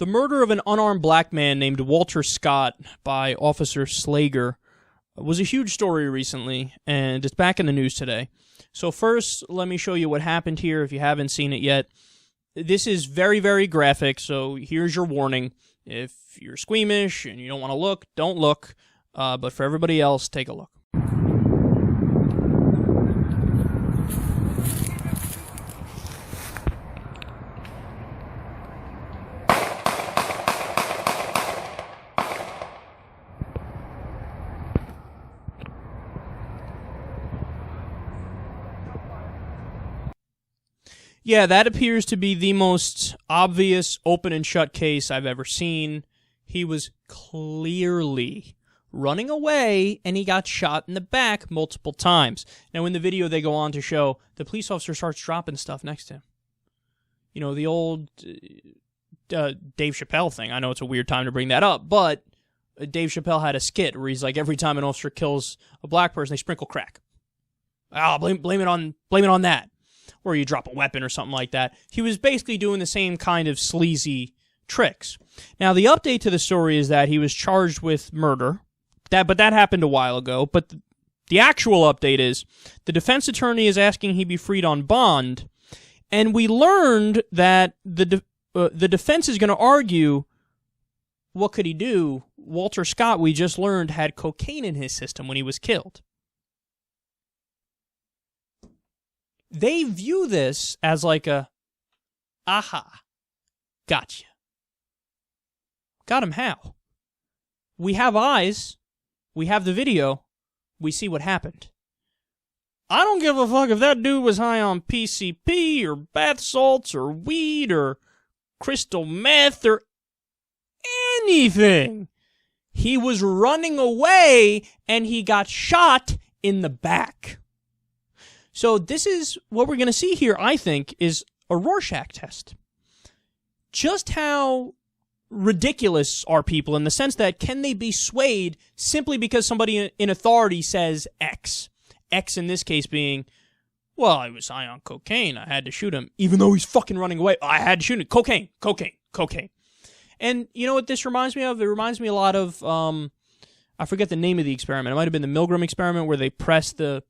The murder of an unarmed black man named Walter Scott by Officer Slager was a huge story recently, and it's back in the news today. So first, let me show you what happened here if you haven't seen it yet. This is very, very graphic, so here's your warning. If you're squeamish and you don't want to look, don't look. But for everybody else, take a look. Yeah, that appears to be the most obvious open and shut case I've ever seen. He was clearly running away, and he got shot in the back multiple times. Now, in the video, they go on to show the police officer starts dropping stuff next to him. You know, the old Dave Chappelle thing. I know it's a weird time to bring that up, but Dave Chappelle had a skit where he's like, every time an officer kills a black person, they sprinkle crack. Blame it on that. Or you drop a weapon or something like that. He was basically doing the same kind of sleazy tricks. Now, the update to the story is that he was charged with murder, but that happened a while ago. But the actual update is the defense attorney is asking he be freed on bond, and we learned that the defense is going to argue, what could he do? Walter Scott, we just learned, had cocaine in his system when he was killed. They view this as like a, aha, gotcha. Got him how? We have eyes, we have the video, we see what happened. I don't give a fuck if that dude was high on PCP or bath salts or weed or crystal meth or anything. He was running away and he got shot in the back. So this is what we're going to see here, I think, is a Rorschach test. Just how ridiculous are people in the sense that can they be swayed simply because somebody in authority says X? X in this case being, well, I was high on cocaine, I had to shoot him, even though he's fucking running away. I had to shoot him. Cocaine. And you know what this reminds me of? It reminds me a lot of, I forget the name of the experiment. It might have been the Milgram experiment where they press the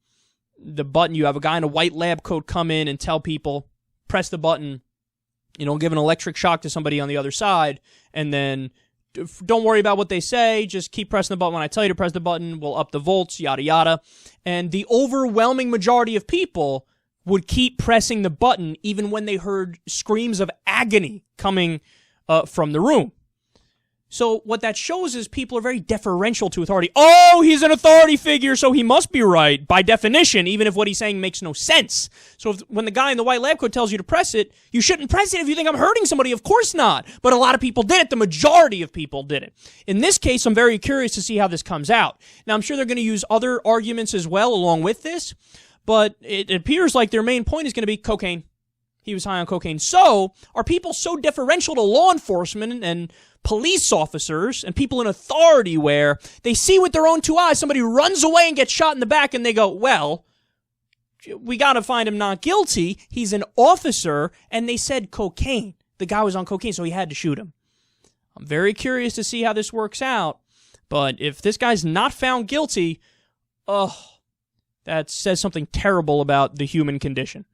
button. You have a guy in a white lab coat come in and tell people, press the button, give an electric shock to somebody on the other side, and then don't worry about what they say, just keep pressing the button. When I tell you to press the button, we'll up the volts, yada yada. And the overwhelming majority of people would keep pressing the button even when they heard screams of agony coming from the room. So what that shows is people are very deferential to authority. Oh, he's an authority figure, so he must be right, by definition, even if what he's saying makes no sense. So when the guy in the white lab coat tells you to press it, you shouldn't press it if you think I'm hurting somebody. Of course not. But a lot of people did it. The majority of people did it. In this case, I'm very curious to see how this comes out. Now, I'm sure they're going to use other arguments as well along with this, but it appears like their main point is going to be cocaine. He was high on cocaine. So, are people so deferential to law enforcement and police officers and people in authority where they see with their own two eyes somebody runs away and gets shot in the back and they go, well, we got to find him not guilty. He's an officer, and they said cocaine. The guy was on cocaine, so he had to shoot him. I'm very curious to see how this works out, but if this guy's not found guilty, that says something terrible about the human condition.